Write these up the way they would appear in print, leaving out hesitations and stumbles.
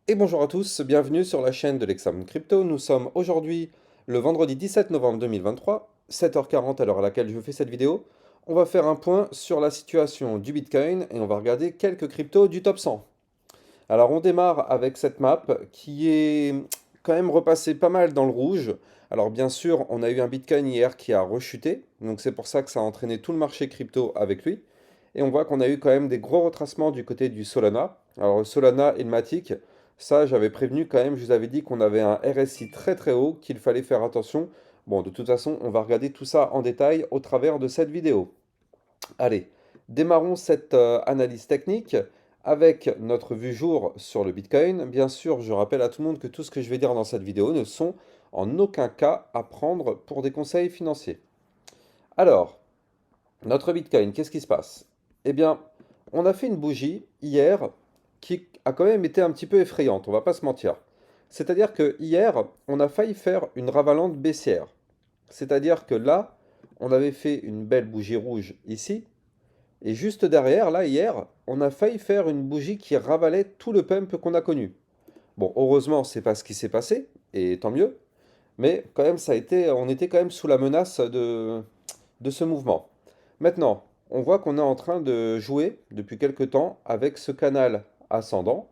Et bonjour à tous, bienvenue sur la chaîne de l'Examen Crypto. Nous sommes aujourd'hui le vendredi 17 novembre 2023, 7h40 à l'heure à laquelle je fais cette vidéo. On va faire un point sur la situation du Bitcoin et on va regarder quelques cryptos du top 100. Alors on démarre avec cette map qui est quand même repassée pas mal dans le rouge. Alors bien sûr, on a eu un Bitcoin hier qui a rechuté, donc c'est pour ça que ça a entraîné tout le marché crypto avec lui. Et on voit qu'on a eu quand même des gros retracements du côté du Solana. Alors le Solana et le Matic, ça j'avais prévenu quand même, je vous avais dit qu'on avait un RSI très très haut, qu'il fallait faire attention. Bon, de toute façon, on va regarder tout ça en détail au travers de cette vidéo. Allez, démarrons cette analyse technique avec notre vue jour sur le Bitcoin. Bien sûr, je rappelle à tout le monde que tout ce que je vais dire dans cette vidéo ne sont en aucun cas à prendre pour des conseils financiers. Alors, notre Bitcoin, qu'est-ce qui se passe? Eh bien, on a fait une bougie hier qui a quand même été un petit peu effrayante, on va pas se mentir. C'est-à-dire que hier, on a failli faire une ravalante baissière. C'est-à-dire que là, on avait fait une belle bougie rouge ici, et juste derrière, là, hier, on a failli faire une bougie qui ravalait tout le pump qu'on a connu. Bon, heureusement, c'est pas ce qui s'est passé, et tant mieux, mais quand même, on était quand même sous la menace de ce mouvement. Maintenant, on voit qu'on est en train de jouer depuis quelque temps avec ce canal ascendant.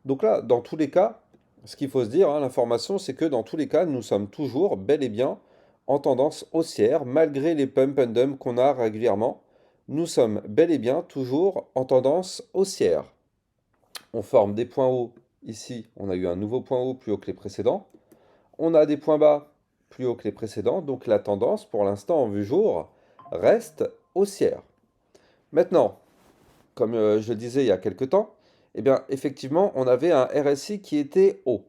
Donc là, dans tous les cas, ce qu'il faut se dire, hein, l'information, c'est que dans tous les cas, nous sommes toujours bel et bien en tendance haussière, malgré les pump and dump qu'on a régulièrement. Nous sommes bel et bien toujours en tendance haussière. On forme des points hauts. Ici, on a eu un nouveau point haut plus haut que les précédents. On a des points bas plus hauts que les précédents. Donc la tendance, pour l'instant en vue jour, reste haussière. Maintenant, comme je le disais il y a quelque temps, eh bien, effectivement, on avait un RSI qui était haut.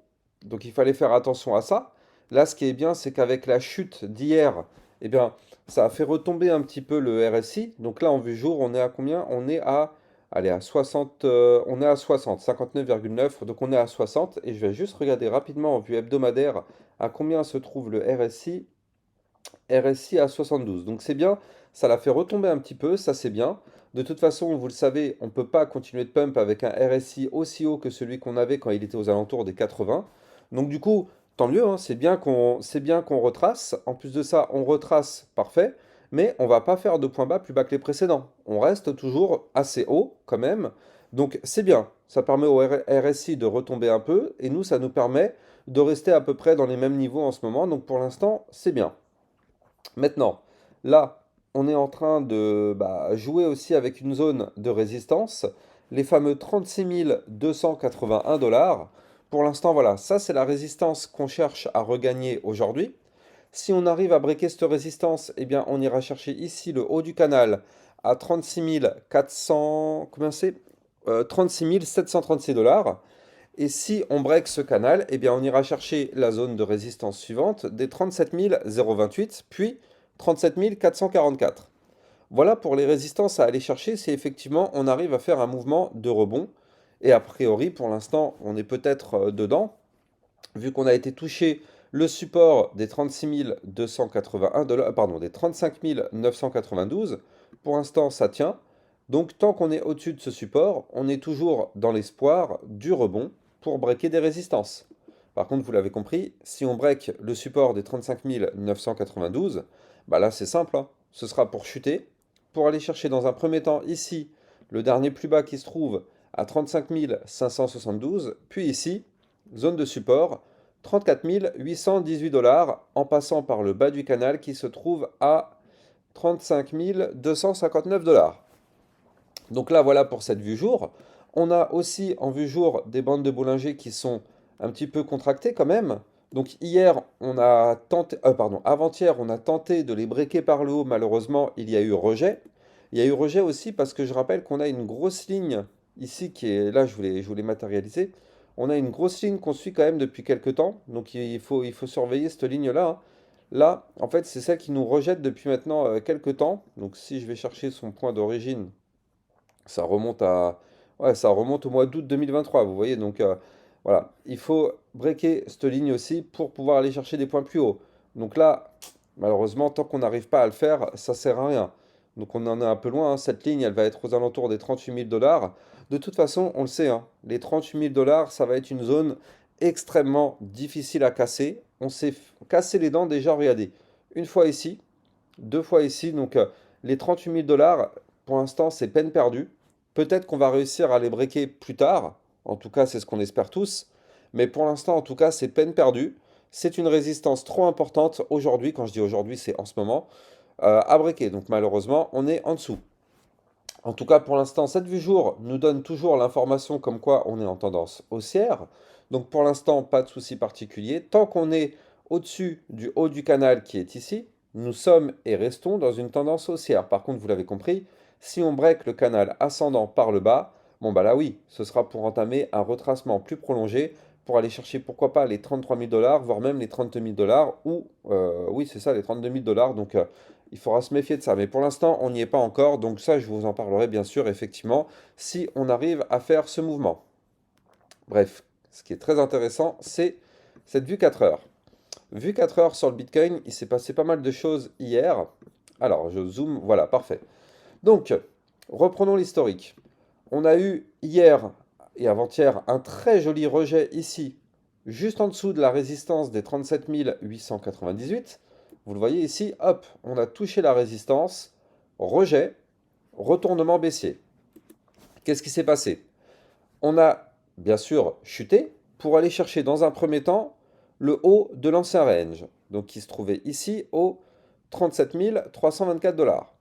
Donc il fallait faire attention à ça. Là, ce qui est bien, c'est qu'avec la chute d'hier, eh bien, ça a fait retomber un petit peu le RSI. Donc là, en vue jour, on est à combien? On est à, allez, à 60, on est à 60, 59,9. Donc on est à 60. Et je vais juste regarder rapidement en vue hebdomadaire à combien se trouve le RSI. RSI à 72. Donc c'est bien, ça l'a fait retomber un petit peu, ça c'est bien. De toute façon, vous le savez, on ne peut pas continuer de pump avec un RSI aussi haut que celui qu'on avait quand il était aux alentours des 80. Donc du coup, tant mieux, hein, c'est bien qu'on retrace. En plus de ça, on retrace, parfait. Mais on va pas faire de points bas plus bas que les précédents. On reste toujours assez haut quand même. Donc c'est bien. Ça permet au RSI de retomber un peu. Et nous, ça nous permet de rester à peu près dans les mêmes niveaux en ce moment. Donc pour l'instant, c'est bien. Maintenant, là, on est en train de jouer aussi avec une zone de résistance, les fameux 36 281 dollars. Pour l'instant, voilà, ça c'est la résistance qu'on cherche à regagner aujourd'hui. Si on arrive à breaker cette résistance, eh bien, on ira chercher ici le haut du canal à 36 400, combien c'est? 36 736 dollars. Et si on break ce canal, eh bien on ira chercher la zone de résistance suivante des 37 028, puis 37 444. Voilà pour les résistances à aller chercher si effectivement on arrive à faire un mouvement de rebond. Et a priori, pour l'instant, on est peut-être dedans, vu qu'on a été touché le support des 36 281 dollars, pardon, des 35 992. Pour l'instant, ça tient. Donc, tant qu'on est au-dessus de ce support, on est toujours dans l'espoir du rebond pour breaker des résistances. Par contre, vous l'avez compris, si on break le support des 35 992, bah là c'est simple, hein. Ce sera pour chuter, pour aller chercher dans un premier temps ici le dernier plus bas qui se trouve à 35 572, puis ici zone de support, 34 818 dollars en passant par le bas du canal qui se trouve à 35 259 dollars. Donc là, voilà pour cette vue jour. On a aussi en vue jour des bandes de Bollinger qui sont un petit peu contractées quand même. Donc hier, on a tenté, pardon, avant-hier, on a tenté de les breaker par le haut. Malheureusement, il y a eu rejet. Il y a eu rejet aussi parce que je rappelle qu'on a une grosse ligne ici qui est là, je voulais matérialiser. On a une grosse ligne qu'on suit quand même depuis quelques temps. Donc il faut surveiller cette ligne-là, hein. Là, en fait, c'est celle qui nous rejette depuis maintenant quelques temps. Donc si je vais chercher son point d'origine, ça remonte à, ouais, ça remonte au mois d'août 2023, vous voyez. Donc voilà, il faut breaker cette ligne aussi pour pouvoir aller chercher des points plus hauts. Donc là, malheureusement, tant qu'on n'arrive pas à le faire, ça sert à rien. Donc on en est un peu loin, hein. Cette ligne, elle va être aux alentours des 38 000 dollars. De toute façon, on le sait, hein, les 38 000 dollars, ça va être une zone extrêmement difficile à casser. On s'est cassé les dents déjà, regardez. Une fois ici, deux fois ici. Donc les 38 000 dollars, pour l'instant, c'est peine perdue. Peut-être qu'on va réussir à les breaker plus tard. En tout cas, c'est ce qu'on espère tous. Mais pour l'instant, en tout cas, c'est peine perdue. C'est une résistance trop importante aujourd'hui. Quand je dis aujourd'hui, c'est en ce moment. À breaker. Donc malheureusement, on est en dessous. En tout cas, pour l'instant, cette vue jour nous donne toujours l'information comme quoi on est en tendance haussière. Donc pour l'instant, pas de souci particulier. Tant qu'on est au-dessus du haut du canal qui est ici, nous sommes et restons dans une tendance haussière. Par contre, vous l'avez compris, si on break le canal ascendant par le bas, bon bah là oui, ce sera pour entamer un retracement plus prolongé pour aller chercher pourquoi pas les 33 000 dollars, voire même les 32 000 dollars, ou oui c'est ça, les 32 000 dollars. Donc il faudra se méfier de ça. Mais pour l'instant, on n'y est pas encore. Donc ça, je vous en parlerai bien sûr, effectivement, si on arrive à faire ce mouvement. Bref, ce qui est très intéressant, c'est cette vue 4 heures. Vue 4 heures sur le Bitcoin, il s'est passé pas mal de choses hier. Alors, je zoome, voilà, parfait. Donc, reprenons l'historique. On a eu hier et avant-hier un très joli rejet ici, juste en dessous de la résistance des 37 898. Vous le voyez ici, hop, on a touché la résistance, rejet, retournement baissier. Qu'est-ce qui s'est passé? On a bien sûr chuté pour aller chercher dans un premier temps le haut de l'ancien range, donc qui se trouvait ici au 37 324 dollars.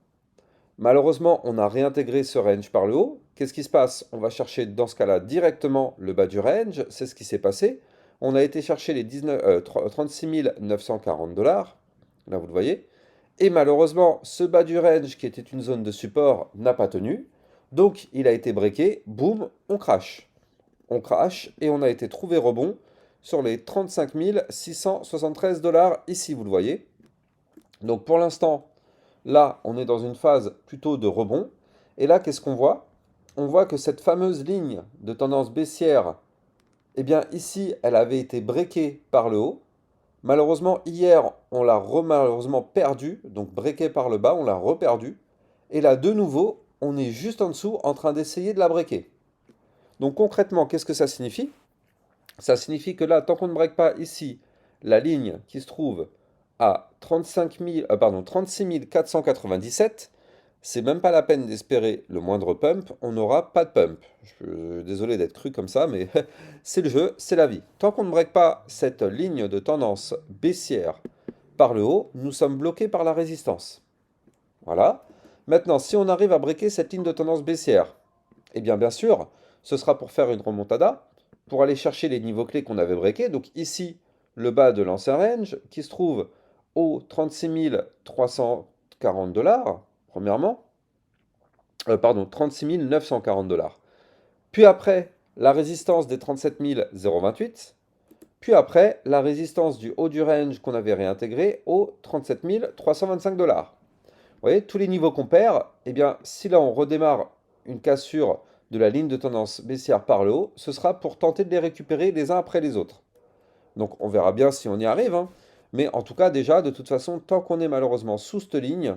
Malheureusement, on a réintégré ce range par le haut. Qu'est-ce qui se passe? On va chercher dans ce cas-là directement le bas du range. C'est ce qui s'est passé. On a été chercher les 36 940 dollars. Là, vous le voyez. Et malheureusement, ce bas du range, qui était une zone de support, n'a pas tenu. Donc, il a été breaké. Boum, on crash. On crash et on a été trouvé rebond sur les 35 673 dollars. Ici, vous le voyez. Donc, pour l'instant, là, on est dans une phase plutôt de rebond. Et là, qu'est-ce qu'on voit? On voit que cette fameuse ligne de tendance baissière, eh bien ici, elle avait été breakée par le haut. Malheureusement, hier, on l'a malheureusement perdue, donc breakée par le bas, on l'a reperdue. Et là, de nouveau, on est juste en dessous en train d'essayer de la breaker. Donc concrètement, qu'est-ce que ça signifie? Ça signifie que là, tant qu'on ne break pas ici la ligne qui se trouve à 36 497, c'est même pas la peine d'espérer le moindre pump, on n'aura pas de pump. Désolé d'être cru comme ça, mais c'est le jeu, c'est la vie. Tant qu'on ne break pas cette ligne de tendance baissière par le haut, nous sommes bloqués par la résistance. Voilà. Maintenant, si on arrive à breaker cette ligne de tendance baissière, eh bien sûr, ce sera pour faire une remontada, pour aller chercher les niveaux clés qu'on avait breakés. Donc ici, le bas de l'ancien range, qui se trouve au 36 340 dollars, premièrement. Pardon, 36 940 dollars. Puis après, la résistance des 37 028. Puis après, la résistance du haut du range qu'on avait réintégré au 37 325 dollars. Vous voyez, tous les niveaux qu'on perd, eh bien, si là on redémarre une cassure de la ligne de tendance baissière par le haut, ce sera pour tenter de les récupérer les uns après les autres. Donc on verra bien si on y arrive, hein. Mais en tout cas, déjà, de toute façon, tant qu'on est malheureusement sous cette ligne,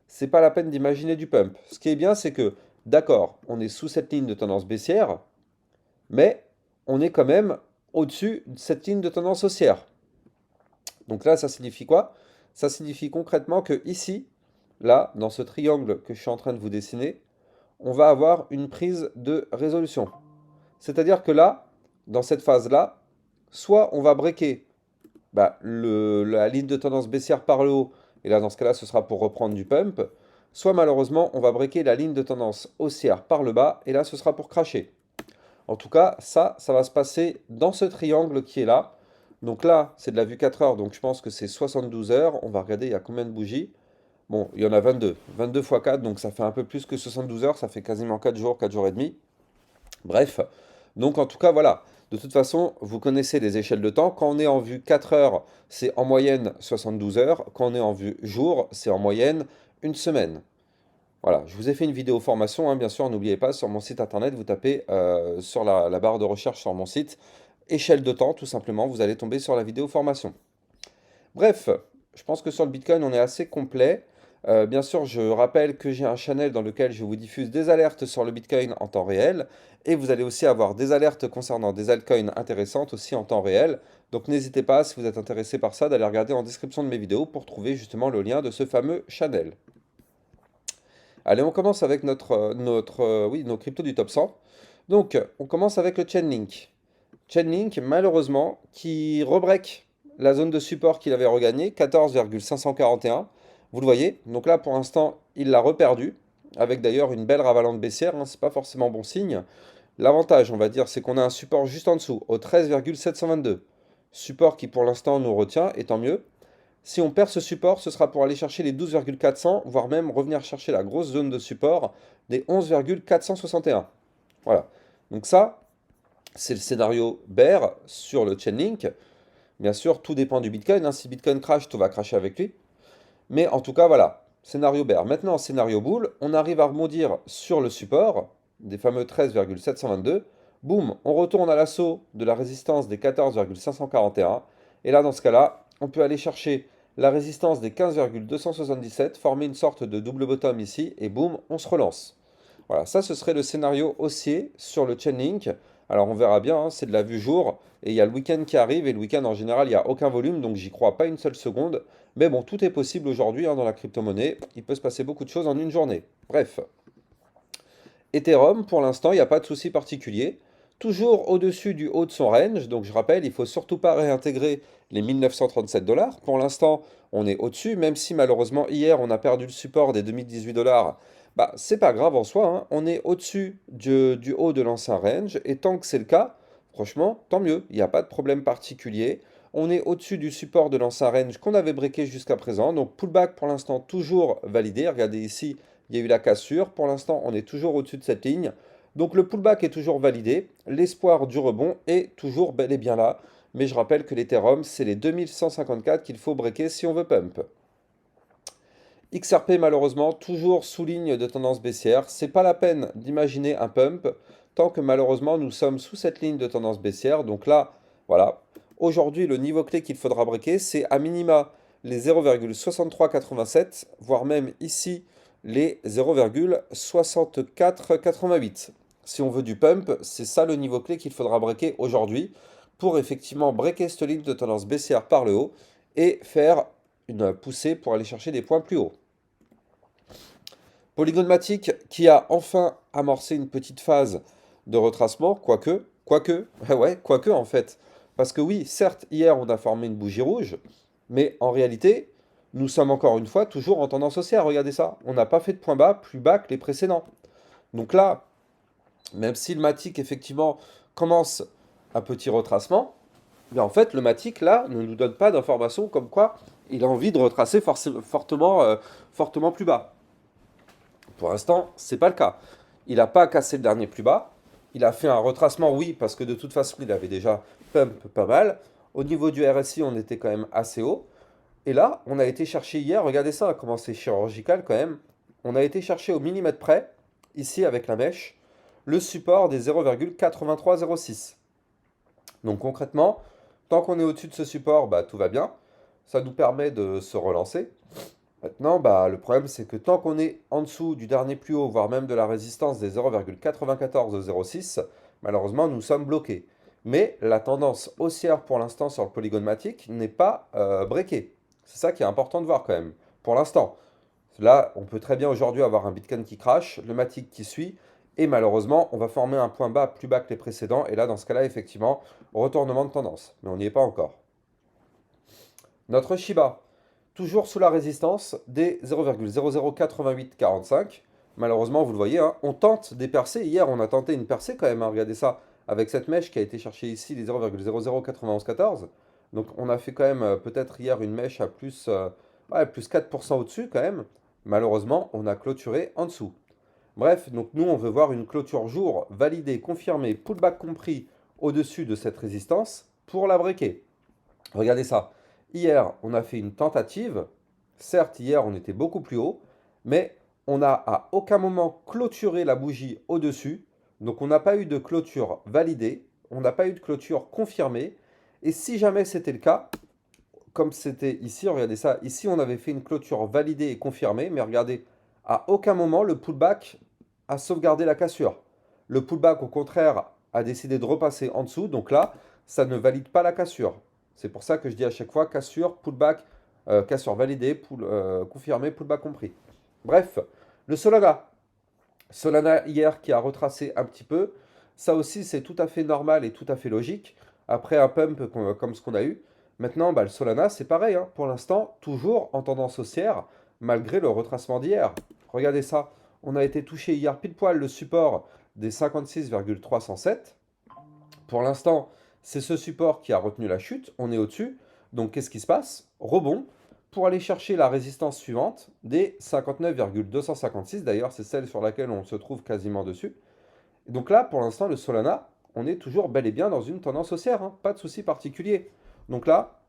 c'est pas la peine d'imaginer du pump. Ce qui est bien, c'est que, d'accord, on est sous cette ligne de tendance baissière, mais on est quand même au-dessus de cette ligne de tendance haussière. Donc là, ça signifie quoi? Ça signifie concrètement que ici, là, dans ce triangle que je suis en train de vous dessiner, on va avoir une prise de résolution. C'est-à-dire que là, dans cette phase-là, soit on va breaker la ligne de tendance baissière par le haut, et là dans ce cas-là ce sera pour reprendre du pump, soit malheureusement on va breaker la ligne de tendance haussière par le bas, et là ce sera pour cracher. En tout cas, ça va se passer dans ce triangle qui est là. Donc là, c'est de la vue 4 heures, donc je pense que c'est 72 heures. On va regarder, il y a combien de bougies? Bon, il y en a 22. 22 x 4, donc ça fait un peu plus que 72 heures, ça fait quasiment 4 jours et demi. Bref, donc en tout cas, voilà. De toute façon, vous connaissez les échelles de temps. Quand on est en vue 4 heures, c'est en moyenne 72 heures. Quand on est en vue jour, c'est en moyenne une semaine. Voilà, je vous ai fait une vidéo formation, hein, bien sûr, n'oubliez pas, sur mon site internet, vous tapez sur la barre de recherche sur mon site, échelle de temps, tout simplement, vous allez tomber sur la vidéo formation. Bref, je pense que sur le Bitcoin, on est assez complet. Bien sûr, je rappelle que j'ai un channel dans lequel je vous diffuse des alertes sur le Bitcoin en temps réel et vous allez aussi avoir des alertes concernant des altcoins intéressantes aussi en temps réel. Donc n'hésitez pas, si vous êtes intéressé par ça, d'aller regarder en description de mes vidéos pour trouver justement le lien de ce fameux channel. Allez, on commence avec oui, nos cryptos du top 100. Donc, on commence avec le Chainlink. Chainlink, malheureusement, qui rebreak la zone de support qu'il avait regagnée, 14,541. Vous le voyez. Donc là, pour l'instant, il l'a reperdu, avec d'ailleurs une belle ravalante baissière. C'est pas forcément bon signe. L'avantage, on va dire, c'est qu'on a un support juste en dessous, au 13,722. Support qui, pour l'instant, nous retient, et tant mieux. Si on perd ce support, ce sera pour aller chercher les 12,400, voire même revenir chercher la grosse zone de support des 11,461. Voilà. Donc ça, c'est le scénario bear sur le Chainlink. Bien sûr, tout dépend du Bitcoin, hein. Si Bitcoin crash, tout va crasher avec lui. Mais en tout cas, voilà. Scénario bear. Maintenant, scénario bull, on arrive à rebondir sur le support des fameux 13,722. Boum, on retourne à l'assaut de la résistance des 14,541. Et là, dans ce cas-là, on peut aller chercher la résistance des 15,277, former une sorte de double bottom ici, et boum, on se relance. Voilà, ça ce serait le scénario haussier sur le Chainlink. Alors on verra bien, hein, c'est de la vue jour, et il y a le week-end qui arrive, et le week-end en général il n'y a aucun volume, donc j'y crois pas une seule seconde. Mais bon, tout est possible aujourd'hui hein, dans la crypto-monnaie, il peut se passer beaucoup de choses en une journée. Bref, Ethereum, pour l'instant, il n'y a pas de souci particulier. Toujours au-dessus du haut de son range, donc je rappelle, il ne faut surtout pas réintégrer les 1937 dollars. Pour l'instant, on est au-dessus, même si malheureusement hier on a perdu le support des 2018 dollars. Bah, c'est pas grave en soi, hein. On est au-dessus du haut de l'ancien range, et tant que c'est le cas, franchement, tant mieux, il n'y a pas de problème particulier. On est au-dessus du support de l'ancien range qu'on avait breaké jusqu'à présent, donc pullback pour l'instant toujours validé. Regardez ici, il y a eu la cassure. Pour l'instant, on est toujours au-dessus de cette ligne. Donc le pullback est toujours validé. L'espoir du rebond est toujours bel et bien là. Mais je rappelle que l'Ethereum, c'est les 2154 qu'il faut breaker si on veut pump. XRP, malheureusement, toujours sous ligne de tendance baissière. C'est pas la peine d'imaginer un pump tant que malheureusement nous sommes sous cette ligne de tendance baissière. Donc là, voilà. Aujourd'hui, le niveau clé qu'il faudra breaker, c'est à minima les 0,6387, voire même ici les 0,6488. Si on veut du pump, c'est ça le niveau clé qu'il faudra breaker aujourd'hui pour effectivement breaker cette ligne de tendance baissière par le haut et faire une poussée pour aller chercher des points plus hauts. Polygonmatic qui a enfin amorcé une petite phase de retracement, quoique en fait. Parce que oui, certes, hier on a formé une bougie rouge, mais en réalité, nous sommes encore une fois toujours en tendance haussière. Regardez ça, on n'a pas fait de point bas plus bas que les précédents. Donc là, même si le Matic effectivement commence un petit retracement, mais en fait le Matic là ne nous donne pas d'informations comme quoi il a envie de retracer fortement plus bas. Pour l'instant, c'est pas le cas. Il n'a pas cassé le dernier plus bas. Il a fait un retracement, oui, parce que de toute façon, il avait déjà pump pas mal. Au niveau du RSI, on était quand même assez haut. Et là, on a été chercher hier, regardez ça, comment c'est chirurgical quand même. On a été chercher au millimètre près, ici avec la mèche, le support des 0,8306. Donc concrètement, tant qu'on est au-dessus de ce support, bah, tout va bien. Ça nous permet de se relancer. Maintenant, bah, le problème, c'est que tant qu'on est en dessous du dernier plus haut, voire même de la résistance des 0,9406, malheureusement, nous sommes bloqués. Mais la tendance haussière pour l'instant sur le Polygon Matic n'est pas breakée. C'est ça qui est important de voir quand même. Pour l'instant, là, on peut très bien aujourd'hui avoir un Bitcoin qui crash, le Matic qui suit, et malheureusement, on va former un point bas plus bas que les précédents. Et là, dans ce cas-là, effectivement, retournement de tendance. Mais on n'y est pas encore. Notre Shiba, toujours sous la résistance des 0,008845. Malheureusement, vous le voyez, hein, on tente des percées. Hier, on a tenté une percée quand même, hein, regardez ça, avec cette mèche qui a été cherchée ici, les 0,009114. Donc on a fait quand même peut-être hier une mèche à plus, ouais, plus 4% au-dessus quand même. Malheureusement, on a clôturé en dessous. Bref, donc nous, on veut voir une clôture jour validée, confirmée, pullback compris au-dessus de cette résistance pour la breaker. Regardez ça. Hier, on a fait une tentative. Certes, hier, on était beaucoup plus haut, mais on n'a à aucun moment clôturé la bougie au-dessus. Donc, on n'a pas eu de clôture validée, on n'a pas eu de clôture confirmée. Et si jamais c'était le cas, comme c'était ici, regardez ça, ici on avait fait une clôture validée et confirmée, mais regardez, à aucun moment le pullback a sauvegardé la cassure. Le pullback au contraire a décidé de repasser en dessous, donc là ça ne valide pas la cassure. C'est pour ça que je dis à chaque fois cassure, pullback, cassure validée, confirmée, pullback compris. Bref, le Solana. Solana hier qui a retracé un petit peu, ça aussi c'est tout à fait normal et tout à fait logique, après un pump comme ce qu'on a eu. Maintenant, bah, le Solana c'est pareil, hein, pour l'instant toujours en tendance haussière, malgré le retracement d'hier. Regardez ça, on a été touché hier pile poil le support des 56,307. Pour l'instant, c'est ce support qui a retenu la chute, on est au-dessus. Donc qu'est-ce qui se passe? Rebond pour aller chercher la résistance suivante des 59,256. D'ailleurs, c'est celle sur laquelle on se trouve quasiment dessus. Et donc là, pour l'instant, le Solana, on est toujours bel et bien dans une tendance haussière, hein, pas de souci particulier. Donc là,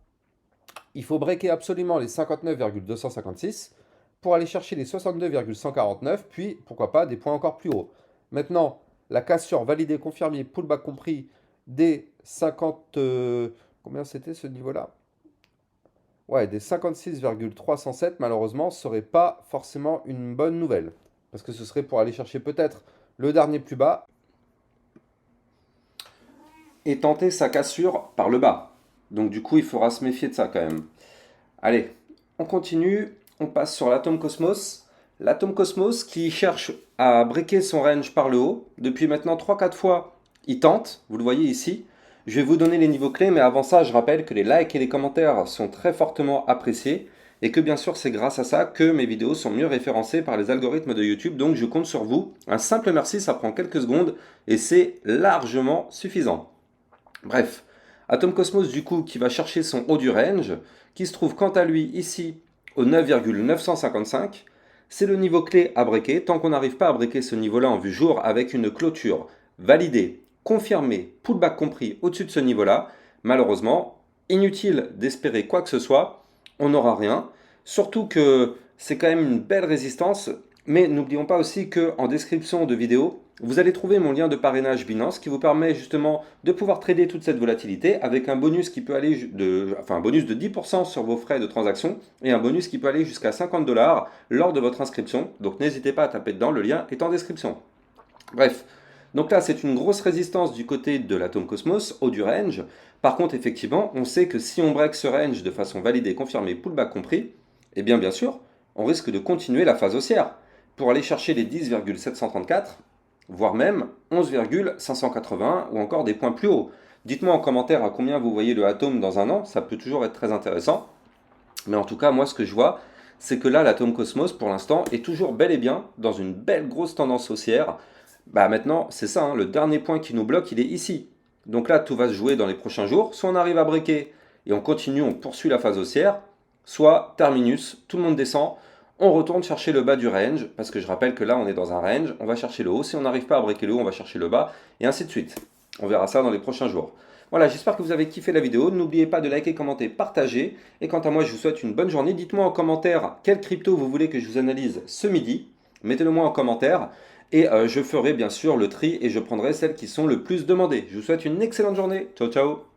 il faut breaker absolument les 59,256 pour aller chercher les 62,149, puis pourquoi pas des points encore plus hauts. Maintenant, la cassure validée, confirmée, pullback compris des 50... combien c'était ce niveau-là? Ouais, des 56,307, malheureusement, serait pas forcément une bonne nouvelle. Parce que ce serait pour aller chercher peut-être le dernier plus bas et tenter sa cassure par le bas. Donc du coup, il faudra se méfier de ça quand même. Allez, on continue, on passe sur l'Atom Cosmos. L'Atom Cosmos qui cherche à breaker son range par le haut. Depuis maintenant 3-4 fois, il tente, vous le voyez ici. Je vais vous donner les niveaux clés, mais avant ça, je rappelle que les likes et les commentaires sont très fortement appréciés et que bien sûr, c'est grâce à ça que mes vidéos sont mieux référencées par les algorithmes de YouTube. Donc, je compte sur vous. Un simple merci, ça prend quelques secondes et c'est largement suffisant. Bref, Atom Cosmos du coup qui va chercher son haut du range, qui se trouve quant à lui ici au 9,955. C'est le niveau clé à breaker. Tant qu'on n'arrive pas à breaker ce niveau-là en vue jour avec une clôture validée, confirmée, pullback compris au-dessus de ce niveau-là, malheureusement, inutile d'espérer quoi que ce soit, on n'aura rien. Surtout que c'est quand même une belle résistance, mais n'oublions pas aussi qu'en description de vidéo, vous allez trouver mon lien de parrainage Binance qui vous permet justement de pouvoir trader toute cette volatilité avec un bonus qui peut aller un bonus de 10% sur vos frais de transaction et un bonus qui peut aller jusqu'à 50 $ lors de votre inscription. Donc n'hésitez pas à taper dedans, le lien est en description. Bref, donc là c'est une grosse résistance du côté de l'Atom Cosmos, haut du range. Par contre effectivement, on sait que si on break ce range de façon validée, confirmée, pullback compris, eh bien sûr, on risque de continuer la phase haussière pour aller chercher les 10,734, voire même 11,580 ou encore des points plus hauts. Dites-moi en commentaire à combien vous voyez le Atom dans un an, ça peut toujours être très intéressant. Mais en tout cas, moi ce que je vois, c'est que là, l'Atom Cosmos, pour l'instant, est toujours bel et bien dans une belle grosse tendance haussière. Bah maintenant, c'est ça, hein, le dernier point qui nous bloque, il est ici. Donc là, tout va se jouer dans les prochains jours. Soit on arrive à breaker et on continue, on poursuit la phase haussière, soit terminus, tout le monde descend, on retourne chercher le bas du range, parce que je rappelle que là on est dans un range, on va chercher le haut, si on n'arrive pas à breaker le haut, on va chercher le bas, et ainsi de suite. On verra ça dans les prochains jours. Voilà, j'espère que vous avez kiffé la vidéo, n'oubliez pas de liker, commenter, partager, et quant à moi je vous souhaite une bonne journée, dites-moi en commentaire quelle crypto vous voulez que je vous analyse ce midi, mettez-le moi en commentaire, et je ferai bien sûr le tri, et je prendrai celles qui sont le plus demandées. Je vous souhaite une excellente journée, ciao ciao.